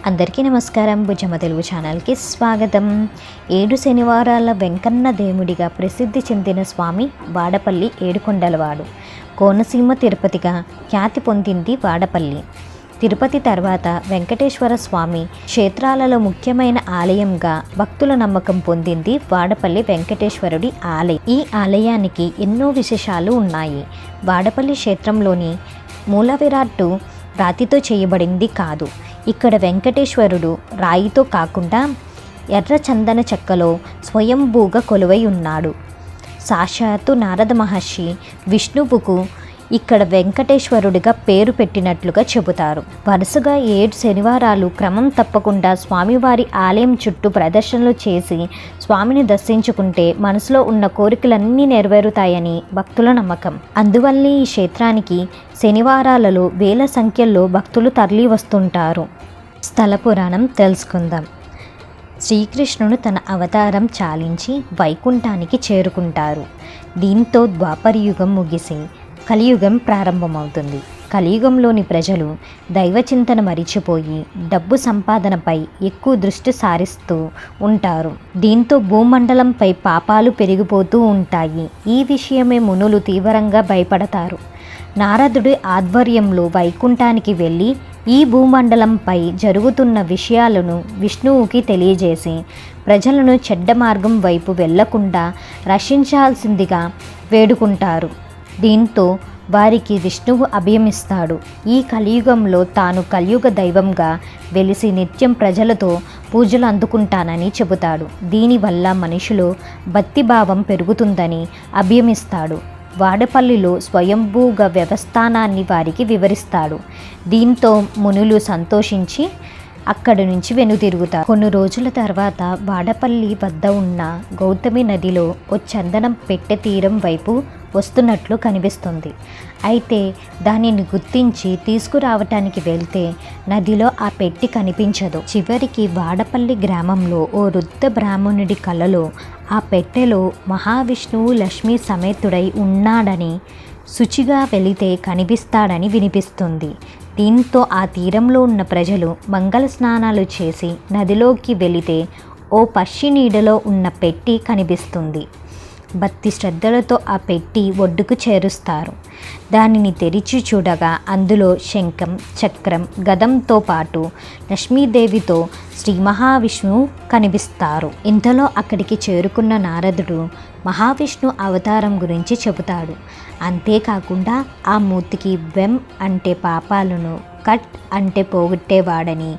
అందరికీ నమస్కారం. భుజమ్మ తెలుగు ఛానల్కి స్వాగతం. 7 శనివారాల వెంకన్న దేవుడిగా ప్రసిద్ధి చెందిన స్వామి వాడపల్లి ఏడుకొండలవాడు. కోనసీమ తిరుపతిగా ఖ్యాతి పొందింది వాడపల్లి. తిరుపతి తర్వాత వెంకటేశ్వర స్వామి క్షేత్రాలలో ముఖ్యమైన ఆలయంగా భక్తుల నమ్మకం పొందింది వాడపల్లి వెంకటేశ్వరుడి ఆలయం. ఈ ఆలయానికి ఎన్నో విశేషాలు ఉన్నాయి. వాడపల్లి క్షేత్రంలోని మూల విరాట్టు రాతితో చేయబడింది కాదు. ఇక్కడ వెంకటేశ్వరుడు రాయితో కాకుండా ఎర్ర చందన చెక్కలో స్వయంభూగా కొలువై ఉన్నాడు. సాక్షాత్తు నారద మహర్షి విష్ణువుకు ఇక్కడ వెంకటేశ్వరుడిగా పేరు పెట్టినట్లుగా చెబుతారు. వరుసగా 7 శనివారాలు క్రమం తప్పకుండా స్వామివారి ఆలయం చుట్టూ ప్రదర్శనలు చేసి స్వామిని దర్శించుకుంటే మనసులో ఉన్న కోరికలన్నీ నెరవేరుతాయని భక్తుల నమ్మకం. అందువల్లే ఈ క్షేత్రానికి శనివారాలలో వేల సంఖ్యలో భక్తులు తరలి వస్తుంటారు. స్థల పురాణం తెలుసుకుందాం. శ్రీకృష్ణుడు తన అవతారం చాలించి వైకుంఠానికి చేరుకుంటారు. దీంతో ద్వాపరయుగం ముగిసి కలియుగం ప్రారంభమవుతుంది. కలియుగంలోని ప్రజలు దైవచింతన మరిచిపోయి డబ్బు సంపాదనపై ఎక్కువ దృష్టి సారిస్తూ ఉంటారు. దీంతో భూమండలంపై పాపాలు పెరిగిపోతూ ఉంటాయి. ఈ విషయమే మునులు తీవ్రంగా భయపడతారు. నారదుడి ఆధ్వర్యంలో వైకుంఠానికి వెళ్ళి ఈ భూమండలంపై జరుగుతున్న విషయాలను విష్ణువుకి తెలియజేసి ప్రజలను చెడ్డ మార్గం వైపు వెళ్లకుండా రక్షించాల్సిందిగా వేడుకుంటారు. దీంతో వారికి విష్ణువు అభయమిస్తాడు. ఈ కలియుగంలో తాను కలియుగ దైవంగా వెలిసి నిత్యం ప్రజలతో పూజలు అందుకుంటానని చెబుతాడు. దీనివల్ల మనిషిలో భక్తిభావం పెరుగుతుందని అభయమిస్తాడు. వాడపల్లిలో స్వయంభూగా వ్యవస్థానాన్ని వారికి వివరిస్తాడు. దీంతో మునులు సంతోషించి అక్కడి నుంచి వెనుతిరుగుతారు. కొన్ని రోజుల తర్వాత వాడపల్లి వద్ద ఉన్న గౌతమి నదిలో ఓ చందనం పెట్టె తీరం వైపు వస్తున్నట్లు కనిపిస్తుంది. అయితే దానిని గుర్తించి తీసుకురావటానికి వెళ్తే నదిలో ఆ పెట్టి కనిపించదు. చివరికి వాడపల్లి గ్రామంలో ఓ వృద్ధ బ్రాహ్మణుడి కలలో ఆ పెట్టెలో మహావిష్ణువు లక్ష్మీ సమేతుడై ఉన్నాడని, శుచిగా వెళితే కనిపిస్తాడని వినిపిస్తుంది. దీంతో ఆ తీరంలో ఉన్న ప్రజలు మంగళ స్నానాలు చేసి నదిలోకి వెళితే ఓ పక్షి నీడలో ఉన్న పెట్టి కనిపిస్తుంది. భక్తి శ్రద్ధలతో ఆ పెట్టి ఒడ్డుకు చేరుస్తారు. దానిని తెరిచి చూడగా అందులో శంఖం, చక్రం, గదంతో పాటు లక్ష్మీదేవితో శ్రీ మహావిష్ణువు కనిపిస్తారు. ఇంతలో అక్కడికి చేరుకున్న నారదుడు మహావిష్ణు అవతారం గురించి చెబుతాడు. అంతేకాకుండా ఆ మూర్తికి వెం అంటే పాపాలను, కట్ అంటే పోగొట్టేవాడని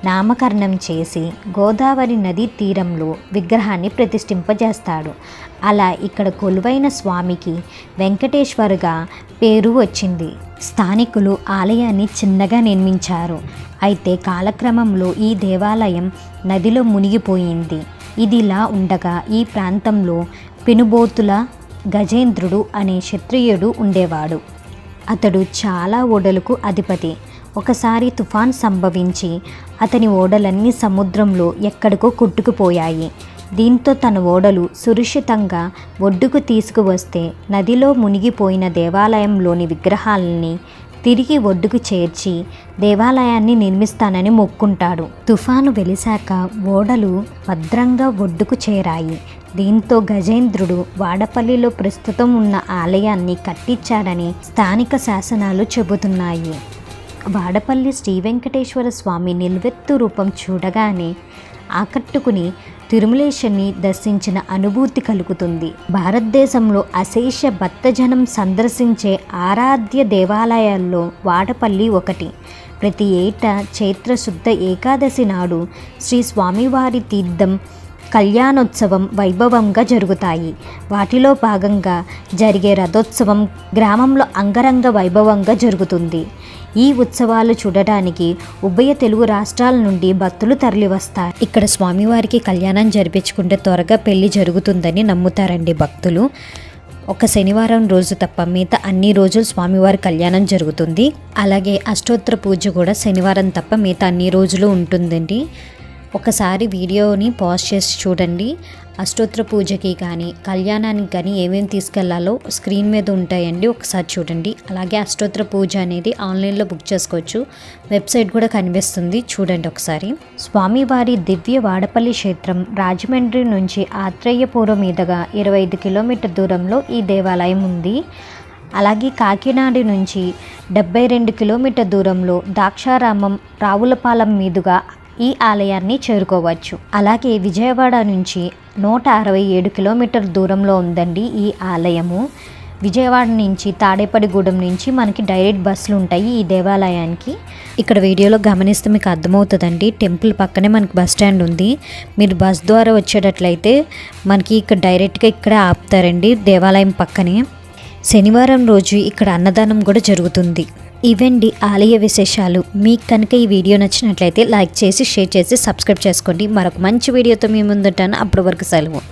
నామకరణం చేసి గోదావరి నదీ తీరంలో విగ్రహాన్ని ప్రతిష్ఠింపజేస్తాడు. అలా ఇక్కడ కొలువైన స్వామికి వెంకటేశ్వరుగా పేరు వచ్చింది. స్థానికులు ఆలయాన్ని చిన్నగా నిర్మించారు. అయితే కాలక్రమంలో ఈ దేవాలయం నదిలో మునిగిపోయింది. ఇదిలా ఉండగా ఈ ప్రాంతంలో పెనుబోతుల గజేంద్రుడు అనే క్షత్రియుడు ఉండేవాడు. అతడు చాలా ఓడలకు అధిపతి. ఒకసారి తుఫాన్ సంభవించి అతని ఓడలన్నీ సముద్రంలో ఎక్కడికో కొట్టుకుపోయాయి. దీంతో తన ఓడలు సురక్షితంగా ఒడ్డుకు తీసుకువస్తే నదిలో మునిగిపోయిన దేవాలయంలోని విగ్రహాలని తిరిగి ఒడ్డుకు చేర్చి దేవాలయాన్ని నిర్మిస్తానని మొక్కుంటాడు. తుఫాను వెలిశాక ఓడలు భద్రంగా ఒడ్డుకు చేరాయి. దీంతో గజేంద్రుడు వాడపల్లిలో ప్రస్తుతం ఉన్న ఆలయాన్ని కట్టించాడని స్థానిక శాసనాలు చెబుతున్నాయి. వాడపల్లి శ్రీ వెంకటేశ్వర స్వామి నిలువెత్తు రూపం చూడగానే ఆకట్టుకుని తిరుమలేశుని దర్శించిన అనుభూతి కలుగుతుంది. భారతదేశంలో అశేష భక్తజనం సందర్శించే ఆరాధ్య దేవాలయాల్లో వాడపల్లి ఒకటి. ప్రతి ఏటా చైత్ర శుద్ధ ఏకాదశి నాడు శ్రీ స్వామివారి తీర్థం కళ్యాణోత్సవం వైభవంగా జరుగుతాయి. వాటిలో భాగంగా జరిగే రథోత్సవం గ్రామంలో అంగరంగ వైభవంగా జరుగుతుంది. ఈ ఉత్సవాలు చూడటానికి ఉభయ తెలుగు రాష్ట్రాల నుండి భక్తులు తరలివస్తారు. ఇక్కడ స్వామివారికి కళ్యాణం జరిపించుకుంటే త్వరగా పెళ్లి జరుగుతుందని నమ్ముతారండి భక్తులు. ఒక శనివారం రోజు తప్ప మిగతా అన్ని రోజులు స్వామివారి కళ్యాణం జరుగుతుంది. అలాగే అష్టోత్తర పూజ కూడా శనివారం తప్ప మిగతా అన్ని రోజులు ఉంటుందండి. ఒకసారి వీడియోని పాజ్ చేసి చూడండి. అష్టోత్తర పూజకి కానీ కళ్యాణానికి కానీ ఏమేమి తీసుకెళ్లాలో స్క్రీన్ మీద ఉంటాయండి, ఒకసారి చూడండి. అలాగే అష్టోత్తర పూజ అనేది ఆన్లైన్లో బుక్ చేసుకోవచ్చు, వెబ్సైట్ కూడా కనిపిస్తుంది, చూడండి ఒకసారి. స్వామివారి దివ్య వాడపల్లి క్షేత్రం రాజమండ్రి నుంచి ఆత్రేయపురం మీదుగా 25 కిలోమీటర్ దూరంలో ఈ దేవాలయం ఉంది. అలాగే కాకినాడ నుంచి 72 కిలోమీటర్ దూరంలో ద్రాక్షారామం రావులపాలెం మీదుగా ఈ ఆలయాన్ని చేరుకోవచ్చు. అలాగే విజయవాడ నుంచి 167 కిలోమీటర్ దూరంలో ఉందండి ఈ ఆలయము. విజయవాడ నుంచి తాడేపల్లిగూడెం నుంచి మనకి డైరెక్ట్ బస్సులు ఉంటాయి ఈ దేవాలయానికి. ఇక్కడ వీడియోలో గమనిస్తే మీకు అర్థమవుతుందండి, టెంపుల్ పక్కనే మనకి బస్ స్టాండ్ ఉంది. మీరు బస్ ద్వారా వచ్చేటట్లయితే మనకి ఇక్కడ డైరెక్ట్గా ఇక్కడ ఆపుతారండి దేవాలయం పక్కనే. శనివారం రోజు ఇక్కడ అన్నదానం కూడా జరుగుతుంది. ఇవండి ఆలయ విశేషాలు. మీకు కనుక ఈ వీడియో నచ్చినట్లయితే లైక్ చేసి, షేర్ చేసి, సబ్స్క్రైబ్ చేసుకోండి. మరొక మంచి వీడియోతో మీ ముందుంటాను. అప్పటి వరకు సెలవు.